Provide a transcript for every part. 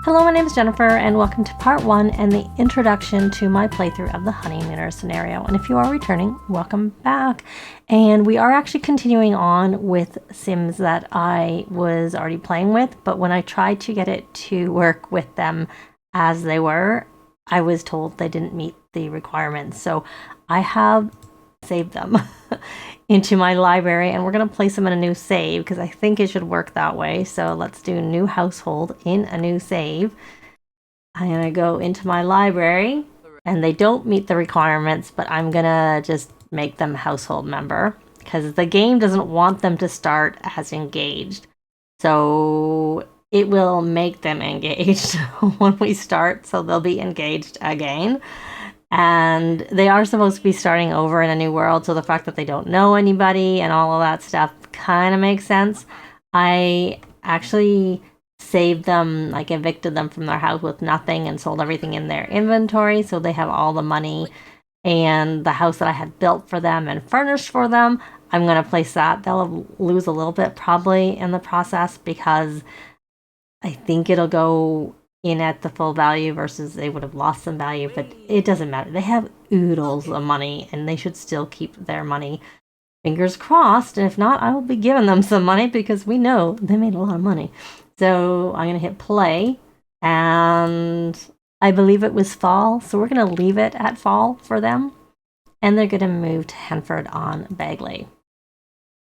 Hello, my name is Jennifer and welcome to part 1 and the introduction to my playthrough of the Honeymooner scenario. And if you are returning, welcome back. And we are actually continuing on with sims that I was already playing with, but when I tried to get it to work with them as they were, I was told they didn't meet the requirements. So I have saved them into my library and we're going to place them in a new save because I think it should work that way. So let's do new household in a new save. I'm going to go into my library and they don't meet the requirements, but I'm going to just make them household member because the game doesn't want them to start as engaged. So it will make them engaged when we start, so they'll be engaged again. And they are supposed to be starting over in a new world, so the fact that they don't know anybody and all of that stuff kind of makes sense. I actually saved them, like evicted them from their house with nothing and sold everything in their inventory, so they have all the money. And the house that I had built for them and furnished for them, I'm going to place that. They'll lose a little bit probably in the process because I think it'll go in at the full value versus they would have lost some value, but it doesn't matter. They have oodles of money and they should still keep their money. Fingers crossed, and if not, I will be giving them some money because we know they made a lot of money. So I'm going to hit play, and I believe it was fall, so we're going to leave it at fall for them, and they're going to move to Henford on Bagley,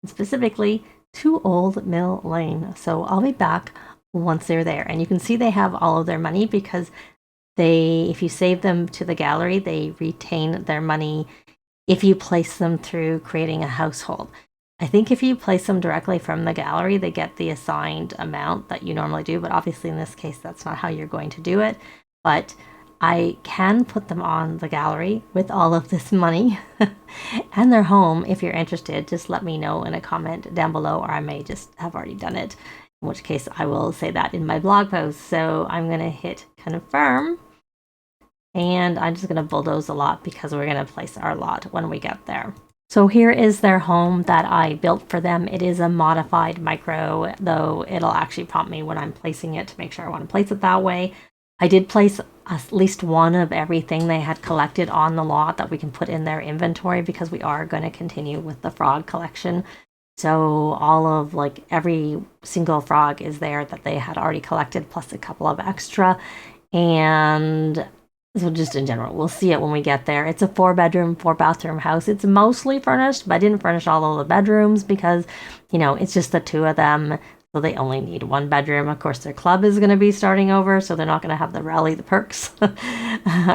specifically to Old Mill Lane. So I'll be back once they're there, and you can see they have all of their money because if you save them to the gallery, they retain their money if you place them through creating a household. I think if you place them directly from the gallery, they get the assigned amount that you normally do, but obviously in this case that's not how you're going to do it. But I can put them on the gallery with all of this money and their home. If you're interested, just let me know in a comment down below, or I may just have already done it, in which case I will say that in my blog post. So I'm going to hit confirm, and I'm just going to bulldoze a lot because we're going to place our lot when we get there. So here is their home that I built for them. It is a modified micro, though it'll actually prompt me when I'm placing it to make sure I want to place it that way. I did place at least one of everything they had collected on the lot that we can put in their inventory because we are going to continue with the frog collection. So all of every single frog is there that they had already collected, plus a couple of extra. And so just in general, we'll see it when we get there. It's a 4-bedroom, 4-bathroom house. It's mostly furnished, but I didn't furnish all of the bedrooms because, it's just the 2 of them. So they only need 1 bedroom. Of course, their club is going to be starting over, so they're not going to have the rally the perks,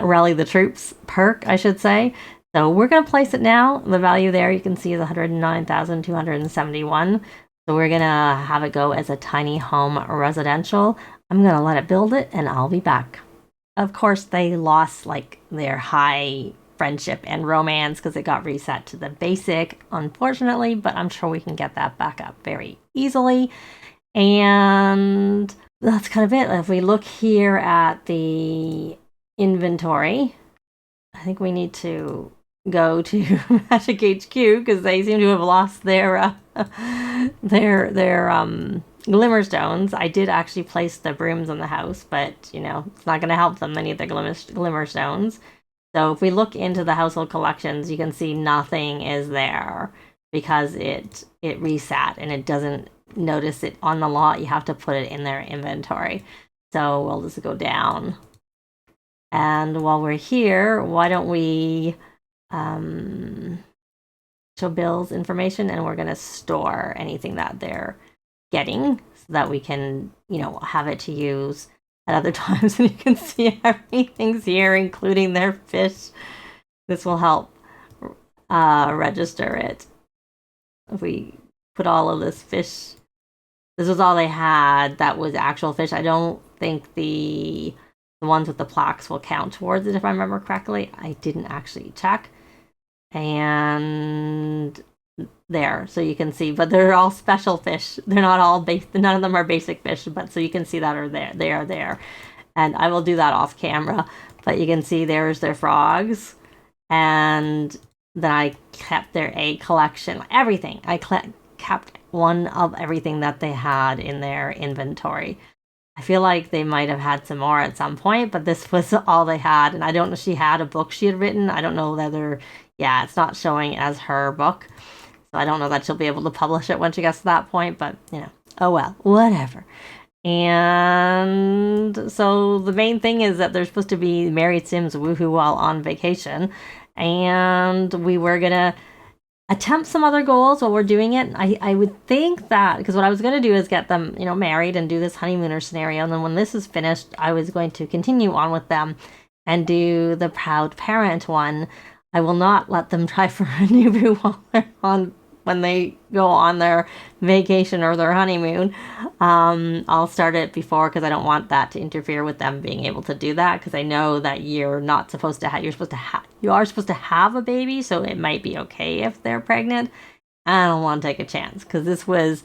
rally the troops perk, I should say. So we're going to place it now. The value there you can see is 109,271. So we're going to have it go as a tiny home residential. I'm going to let it build it and I'll be back. Of course, they lost their high friendship and romance because it got reset to the basic, unfortunately, but I'm sure we can get that back up very easily. And that's kind of it. If we look here at the inventory, I think we need to go to Magic HQ because they seem to have lost their glimmerstones. I did actually place the brooms on the house, but it's not going to help them. They need their glimmerstones. So if we look into the household collections, you can see nothing is there because it reset and it doesn't notice it on the lot. You have to put it in their inventory. So we'll just go down. And while we're here, why don't we show bills information, and we're going to store anything that they're getting so that we can, have it to use at other times. And you can see everything's here, including their fish. This will help register it. If we put all of this fish, this was all they had that was actual fish. I don't think the ones with the plaques will count towards it, if I remember correctly. I didn't actually check. And there, so you can see, but they're all special fish. They're not all none of them are basic fish, but so you can see that they are there. And I will do that off camera, but you can see there's their frogs. And then I kept their egg collection, everything. I kept one of everything that they had in their inventory. I I feel like they might have had some more at some point, but this was all they had. And I don't know, she had a book she had written. I don't know whether, yeah, it's not showing as her book. So I don't know that she'll be able to publish it when she gets to that point, but oh well, whatever. And so the main thing is that they're supposed to be married Sims woohoo while on vacation. And we were going to attempt some other goals while we're doing it. I would think that, because what I was going to do is get them, married and do this Honeymooner scenario. And then when this is finished, I was going to continue on with them and do the proud parent one. I will not let them try for a new boo while they're on, when they go on their vacation or their honeymoon. I'll start it before, because I don't want that to interfere with them being able to do that, because I know that you're not supposed to have, you are supposed to have a baby, so it might be okay if they're pregnant. I don't want to take a chance, because this was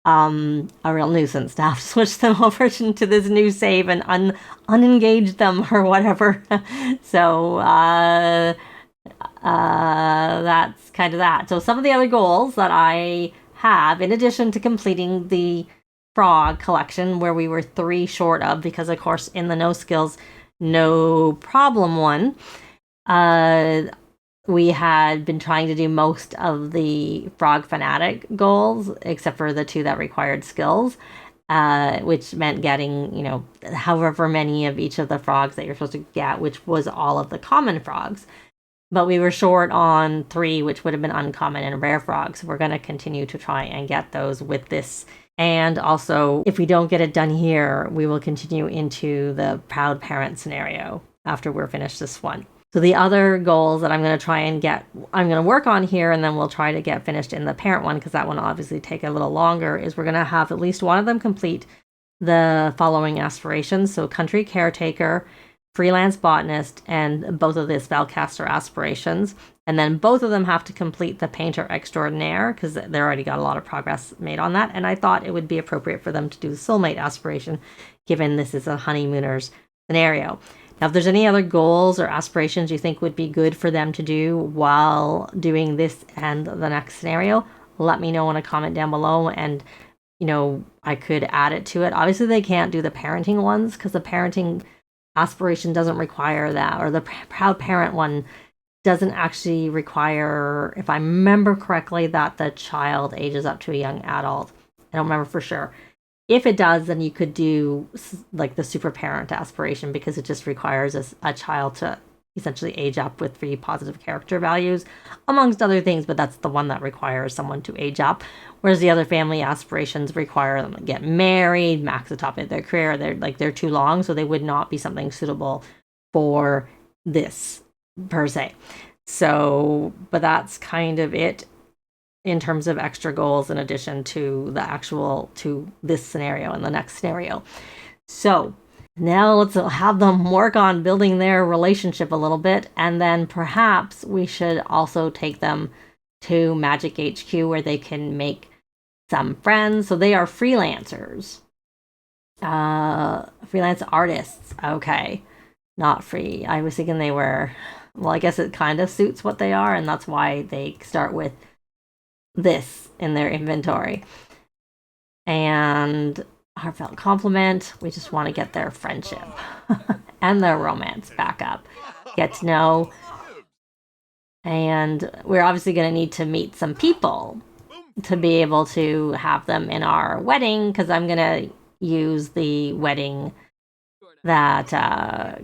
a real nuisance to have to switch them over to this new save and unengage them or whatever. So that's kind of that. So some of the other goals that I have, in addition to completing the frog collection, where we were 3 short of, because of course in the no skills, no problem one, we had been trying to do most of the frog fanatic goals, except for the 2 that required skills, which meant getting, however many of each of the frogs that you're supposed to get, which was all of the common frogs. But we were short on 3, which would have been uncommon and rare frogs. We're going to continue to try and get those with this. And also, if we don't get it done here, we will continue into the proud parent scenario after we're finished this one. So the other goals that I'm going to try and get, I'm going to work on here, and then we'll try to get finished in the parent one, because that one will obviously take a little longer, is we're going to have at least one of them complete the following aspirations. So country caretaker, freelance botanist, and both of the spellcaster aspirations. And then both of them have to complete the painter extraordinaire, because they already got a lot of progress made on that. And I thought it would be appropriate for them to do the soulmate aspiration, given this is a honeymooner's scenario. Now, if there's any other goals or aspirations you think would be good for them to do while doing this and the next scenario, let me know in a comment down below, and I could add it to it. Obviously they can't do the parenting ones, because the parenting aspiration doesn't require that, or the proud parent one doesn't actually require, if I remember correctly, that the child ages up to a young adult. I don't remember for sure. If it does, then you could do like the super parent aspiration, because it just requires a child to essentially age up with 3 positive character values, amongst other things, but that's the one that requires someone to age up. Whereas the other family aspirations require them to get married, max the top of their career. They're too long, so they would not be something suitable for this per se. So, but that's kind of it in terms of extra goals, in addition to this scenario and the next scenario. So now let's have them work on building their relationship a little bit, and then perhaps we should also take them to Magic HQ, where they can make some friends. So they are freelancers, freelance artists. Okay, not free. I was thinking they were, well, I guess it kind of suits what they are, and that's why they start with this in their inventory. And heartfelt compliment, we just want to get their friendship and their romance back up, get to know. And we're obviously going to need to meet some people to be able to have them in our wedding, because I'm going to use the wedding that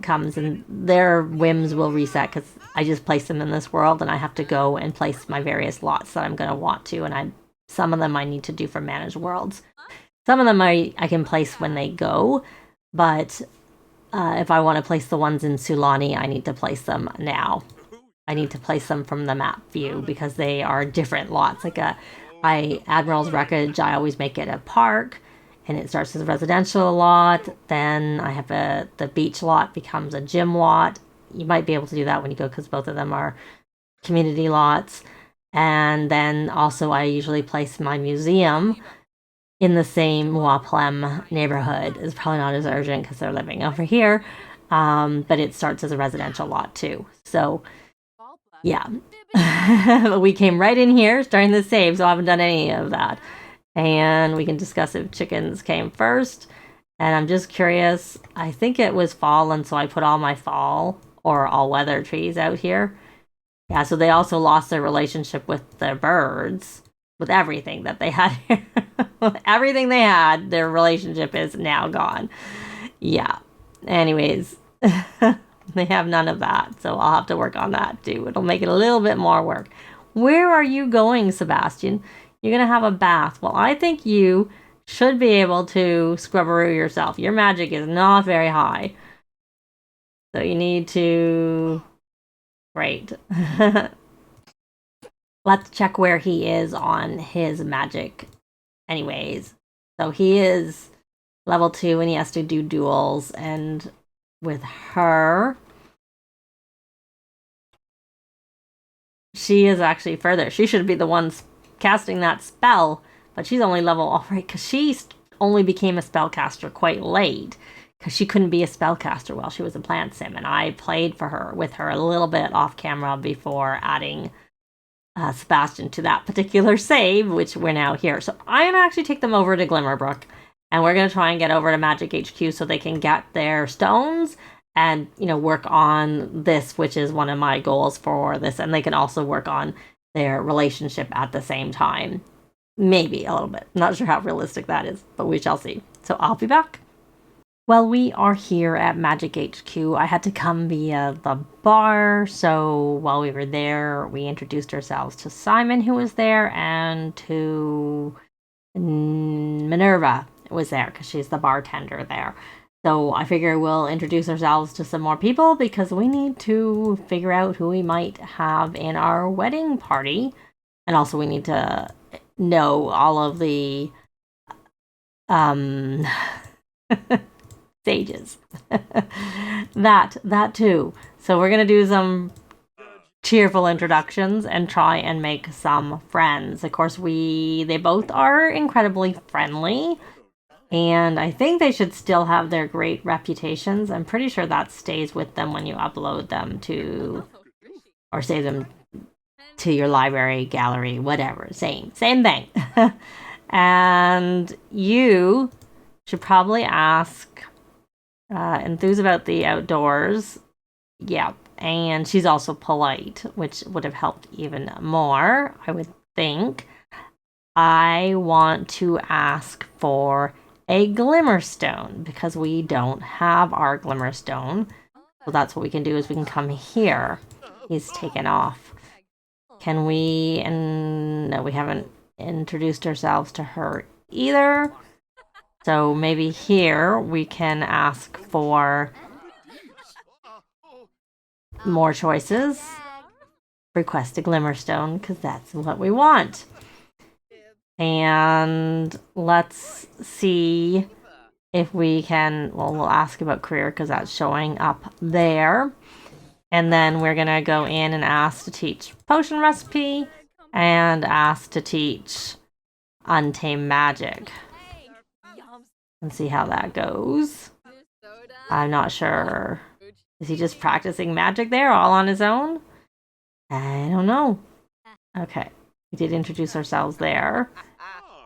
comes, and their whims will reset, because I just place them in this world, and I have to go and place my various lots that I'm going to want to, and some of them I need to do for managed worlds. Some of them I can place when they go, but if I want to place the ones in Sulani, I need to place them now. I need to place them from the map view, because they are different lots. Like by Admiral's Wreckage, I always make it a park, and it starts as a residential lot. Then I have the beach lot becomes a gym lot. You might be able to do that when you go, because both of them are community lots. And then also I usually place my museum in the same Waplem neighborhood. It's probably not as urgent because they're living over here, but it starts as a residential lot too. So yeah, we came right in here starting the save, so I haven't done any of that. And we can discuss if chickens came first. And I'm just curious, I think it was fall, and so I put all my fall or all weather trees out here. Yeah, so they also lost their relationship with their birds, with everything that they had here. Everything they had, their relationship is now gone. Yeah. Anyways, they have none of that, so I'll have to work on that too. It'll make it a little bit more work. Where are you going, Sebastian? You're going to have a bath. Well, I think you should be able to scrubberoo yourself. Your magic is not very high. So you need to... Great. Let's check where he is on his magic anyways. So he is level 2 and he has to do duels, and with her, she is actually further. She should be the one casting that spell, but she's only level, all right, because she only became a spellcaster quite late, because she couldn't be a spellcaster while she was a plant sim, and I played with her a little bit off camera before adding Sebastian to that particular save, which we're now here. So I'm gonna actually take them over to Glimmerbrook, and we're gonna try and get over to Magic HQ so they can get their stones and, you know, work on this, which is one of my goals for this, and they can also work on their relationship at the same time. Maybe a little bit. Not sure how realistic that is, but we shall see. So I'll be back. Well, we are here at Magic HQ. I had to come via the bar, so while we were there, we introduced ourselves to Simon, who was there, and to Minerva was there, because she's the bartender there. So I figure we'll introduce ourselves to some more people, because we need to figure out who we might have in our wedding party. And also we need to know all of the stages. that too. So we're gonna do some cheerful introductions and try and make some friends. Of course, they both are incredibly friendly, and I think they should still have their great reputations. I'm pretty sure that stays with them when you upload them to, or save them to your library, gallery, whatever. Same thing. And you should probably ask enthuse about the outdoors. Yeah, and she's also polite, which would have helped even more, I would think. I want to ask for a glimmerstone, because we don't have our glimmerstone. So that's what we can do, is we can come here. He's taken off. Can we... And no, we haven't introduced ourselves to her either. So maybe here we can ask for more choices. Request a glimmerstone, because that's what we want. And let's see if we can... Well, we'll ask about career, because that's showing up there. And then we're going to go in and ask to teach potion recipe and ask to teach untamed magic. And see how that goes. I'm not sure. Is he just practicing magic there all on his own? I don't know. Okay, we did introduce ourselves there.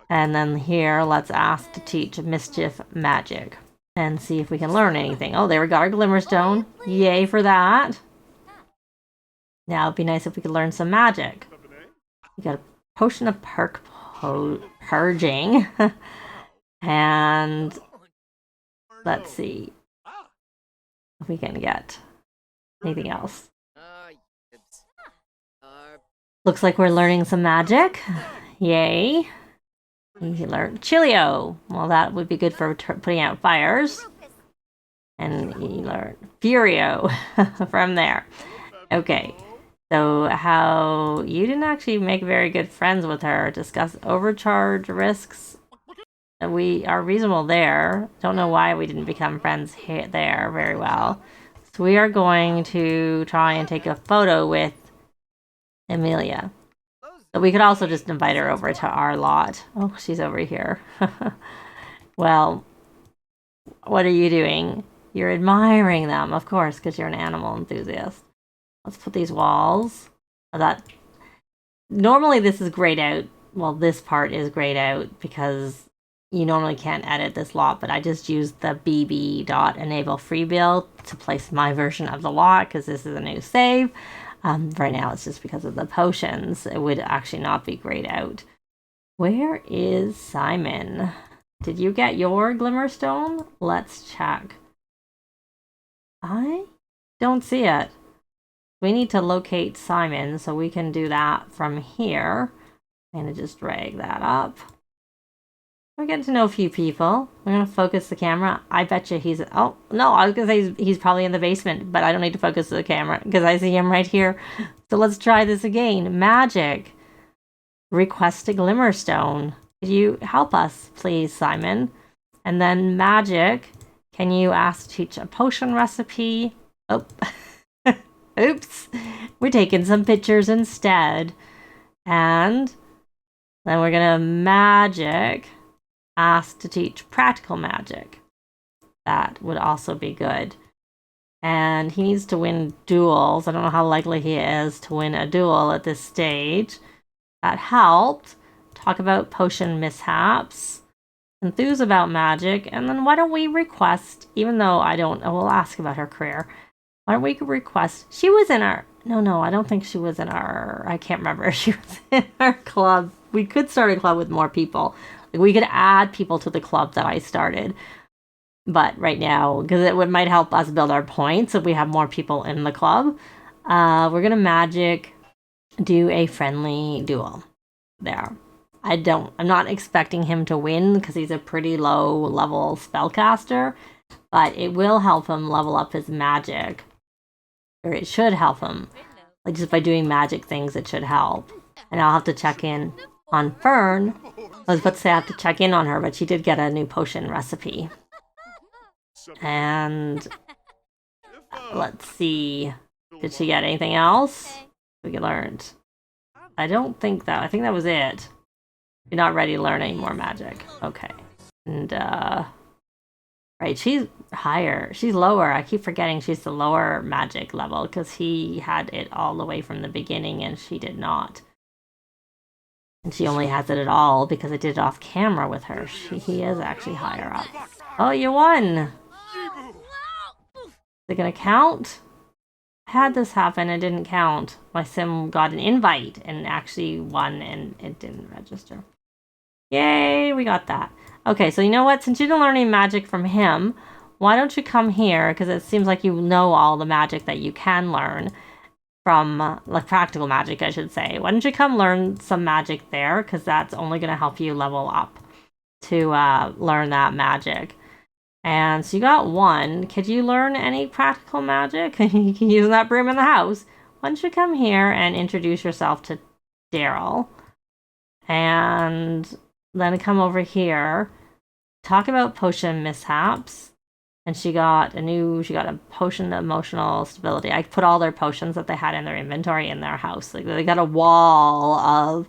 And then here, let's ask to teach mischief magic and see if we can learn anything. Oh, there we got our glimmerstone. Yay for that. Now it'd be nice if we could learn some magic. We got a potion of purging. And let's see if we can get anything else. Looks like we're learning some magic. Yay. You learned Chilio. Well, that would be good for putting out fires. And you learned Furio from there. Okay. So how... You didn't actually make very good friends with her. Discuss overcharge risks. We are reasonable there. Don't know why we didn't become friends there very well. So we are going to try and take a photo with Amelia. But we could also just invite her over to our lot. Oh, she's over here. Well, what are you doing? You're admiring them, of course, because you're an animal enthusiast. Let's put these walls. Normally this is grayed out. Well, this part is grayed out because you normally can't edit this lot, but I just used the bb.enable free build to place my version of the lot because this is a new save. Right now it's just because of the potions. It would actually not be grayed out. Where is Simon? Did you get your glimmerstone? Let's check. I don't see it. We need to locate Simon, so we can do that from here. I'm gonna just drag that up. We're getting to know a few people. We're gonna focus the camera. I bet you he's, oh no, I was gonna say he's probably in the basement, but I don't need to focus the camera because I see him right here. So let's try this again. Magic. Request a glimmerstone. Could you help us, please, Simon? And then magic. Can you ask to teach a potion recipe? Oh, oops. We're taking some pictures instead. And then we're gonna magic. Ask to teach practical magic. That would also be good. And he needs to win duels. I don't know how likely he is to win a duel at this stage. That helped. Talk about potion mishaps. Enthuse about magic. And then why don't we request, even though I will ask about her career. Why don't we request, she was in our, no, I don't think she was in our, I can't remember if she was in our club. We could start a club with more people. We could add people to the club that I started. But right now, because it might help us build our points if we have more people in the club, we're going to magic do a friendly duel there. I'm not expecting him to win because he's a pretty low level spellcaster, but it will help him level up his magic. Or it should help him. Like just by doing magic things, it should help. And I'll have to check in on Fern. I was about to say I have to check in on her, but she did get a new potion recipe. And let's see. Did she get anything else we learned? I don't think that. I think that was it. You're not ready to learn any more magic. Okay. And, right, she's higher. She's lower. I keep forgetting she's the lower magic level because he had it all the way from the beginning and she did not. And she only has it at all because I did it off camera with her. He is actually higher up. Oh, you won! Is it gonna count? I had this happen, it didn't count. My sim got an invite and actually won and it didn't register. Yay, we got that. Okay, so you know what? Since you didn't learn any magic from him, why don't you come here? Because it seems like you know all the magic that you can learn from, like practical magic, I should say. Why don't you come learn some magic there? Because that's only going to help you level up to learn that magic. And so you got one. Could you learn any practical magic? You can use that broom in the house. Why don't you come here and introduce yourself to Daryl? And then come over here. Talk about potion mishaps. And she got a potion of emotional stability. I put all their potions that they had in their inventory in their house. Like they got a wall of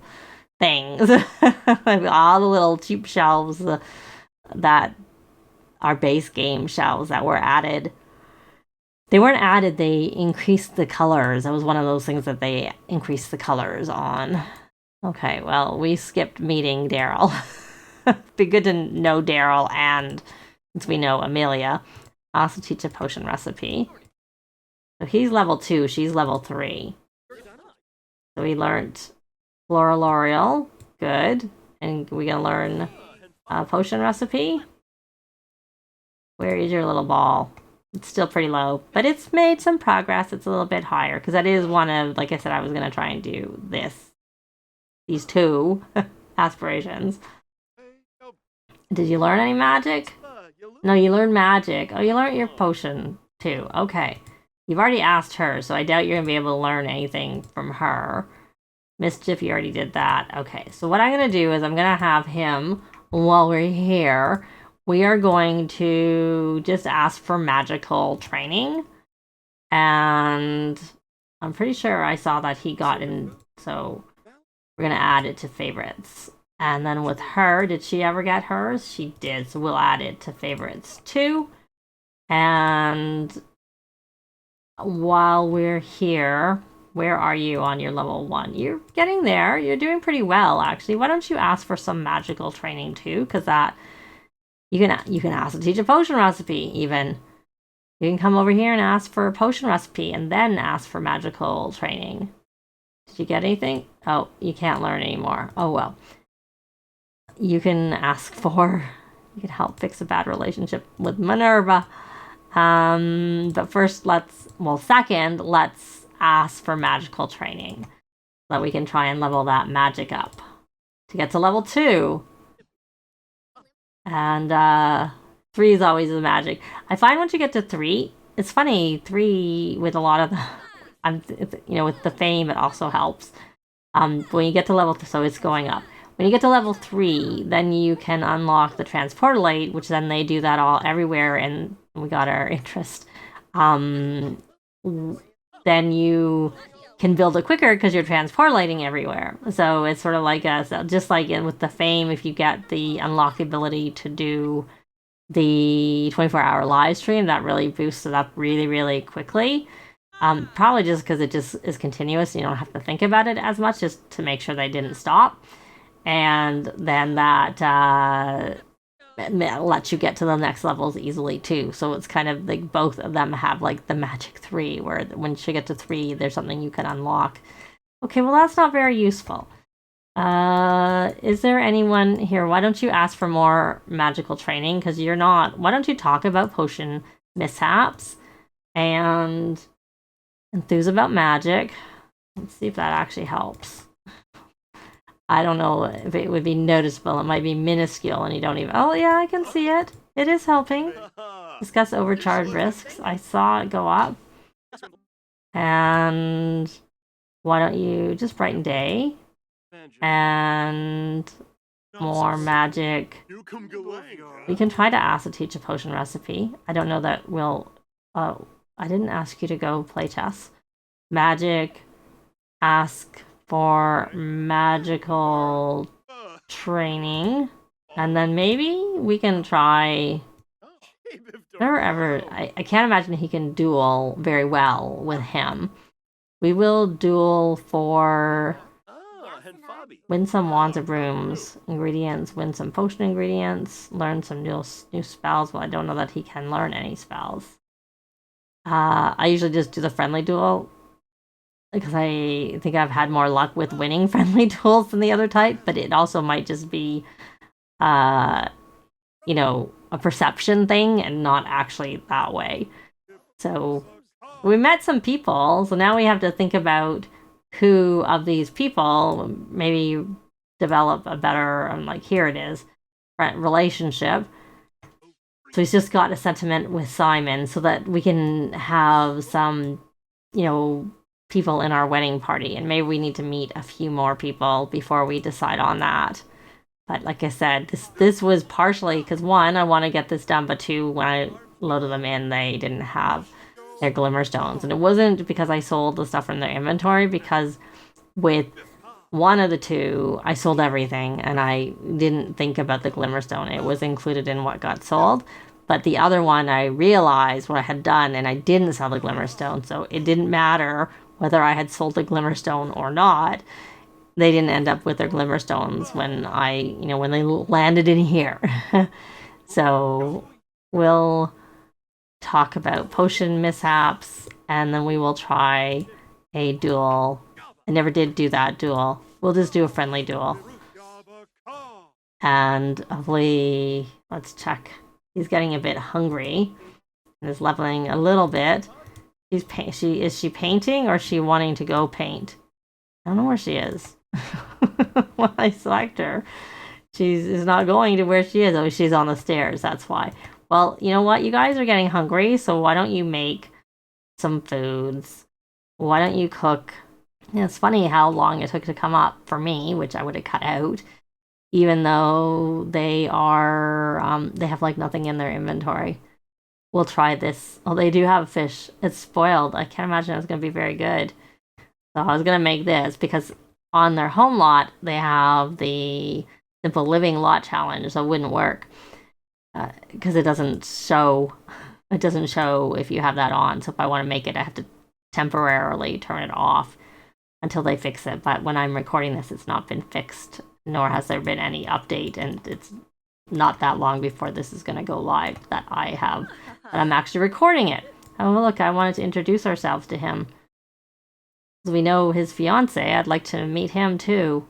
things. All the little cheap shelves that are base game shelves that were added. They weren't added, they increased the colors. That was one of those things that they increased the colors on. Okay, well, we skipped meeting Daryl. Be good to know Daryl, and since we know Amelia, I also teach a potion recipe. So he's level 2, she's level 3. So we learned Floral L'Oreal, good. And we're gonna learn a potion recipe. Where is your little ball? It's still pretty low, but it's made some progress. It's a little bit higher because that is one of, like I said, I was going to try and do these two aspirations. Did you learn any magic? No, you learned magic. Oh, you learned your potion too. Okay. You've already asked her, so I doubt you're going to be able to learn anything from her. Mischief, you already did that. Okay, so what I'm going to do is I'm going to have him, while we're here, we are going to just ask for magical training. And I'm pretty sure I saw that he got in, so we're going to add it to favorites. And then with her, did she ever get hers? She did, so we'll add it to favorites too. And while we're here, where are you on your level 1? You're getting there. You're doing pretty well, actually. Why don't you ask for some magical training too? Because that You can ask to teach a potion recipe even. You can come over here and ask for a potion recipe and then ask for magical training. Did you get anything? Oh, you can't learn anymore. Oh well. You can ask for, you can help fix a bad relationship with Minerva. But first second, let's ask for magical training so that we can try and level that magic up to get to level 2. And 3 is always the magic. I find once you get to 3, it's funny, 3 with a lot of the, with the fame, it also helps. When you get to level 3, so it's going up. When you get to level 3, then you can unlock the transporter light, which then they do that all everywhere, and we got our interest. Then you can build it quicker because you're transport lighting everywhere. So it's sort of like just like with the fame, if you get the unlock the ability to do the 24-hour live stream, that really boosts it up really, really quickly. Probably just because it just is continuous. You don't have to think about it as much, just to make sure they didn't stop. And then that lets you get to the next levels easily too. So it's kind of like both of them have like the magic 3, where once you get to 3, there's something you can unlock. Okay, well that's not very useful. Is there anyone here? Why don't you ask for more magical training? Because you're not. Why don't you talk about potion mishaps and enthuse about magic? Let's see if that actually helps. I don't know if it would be noticeable. It might be minuscule and you don't even... Oh, yeah, I can see it. It is helping. Discuss overcharge risks. I saw it go up. And why don't you just brighten day? And more magic. We can try to ask to teach a potion recipe. I don't know that we'll... I didn't ask you to go play chess. Magic. Ask for magical training, and then maybe we can try. I can't imagine he can duel very well with him. We will duel for win some wands of rooms, ingredients, win some potion ingredients, learn some new spells. Well, I don't know that he can learn any spells. I usually just do the friendly duel, because I think I've had more luck with winning friendly duels than the other type, but it also might just be, a perception thing and not actually that way. So we met some people, so now we have to think about who of these people maybe develop a better, here it is, relationship. So he's just got a sentiment with Simon so that we can have some, people in our wedding party, and maybe we need to meet a few more people before we decide on that. But like I said, this was partially because 1, I want to get this done, but 2, when I loaded them in, they didn't have their glimmerstones, and it wasn't because I sold the stuff from their inventory, because with one of the 2 I sold everything and I didn't think about the glimmerstone. It was included in what got sold, but the other one I realized what I had done and I didn't sell the glimmerstone, so it didn't matter whether I had sold the glimmerstone or not. They didn't end up with their glimmerstones when when they landed in here. So we'll talk about potion mishaps, and then we will try a duel. I never did do that duel. We'll just do a friendly duel. And hopefully, let's check. He's getting a bit hungry and is leveling a little bit. Is she painting, or is she wanting to go paint? I don't know where she is. When I select her, she's not going to where she is. Oh, she's on the stairs. That's why. Well, you know what? You guys are getting hungry, so why don't you make some foods? Why don't you cook? It's funny how long it took to come up for me, which I would have cut out, even though they are they have nothing in their inventory. We'll try this. Oh, they do have fish. It's spoiled. I can't imagine it's going to be very good. So I was going to make this because on their home lot, they have the Simple Living Lot Challenge, so it wouldn't work because it doesn't show. It doesn't show if you have that on. So if I want to make it, I have to temporarily turn it off until they fix it. But when I'm recording this, it's not been fixed, nor has there been any update, and it's not that long before this is going to go live that I'm actually recording it. Oh, look, I wanted to introduce ourselves to him. As we know his fiance, I'd like to meet him too.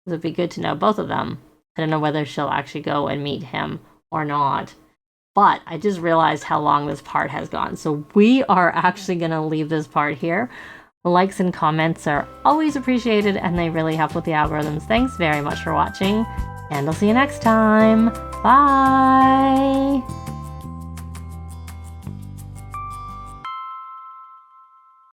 It would be good to know both of them. I don't know whether she'll actually go and meet him or not. But I just realized how long this part has gone. So we are actually going to leave this part here. Likes and comments are always appreciated, and they really help with the algorithms. Thanks very much for watching, and I'll see you next time. Bye!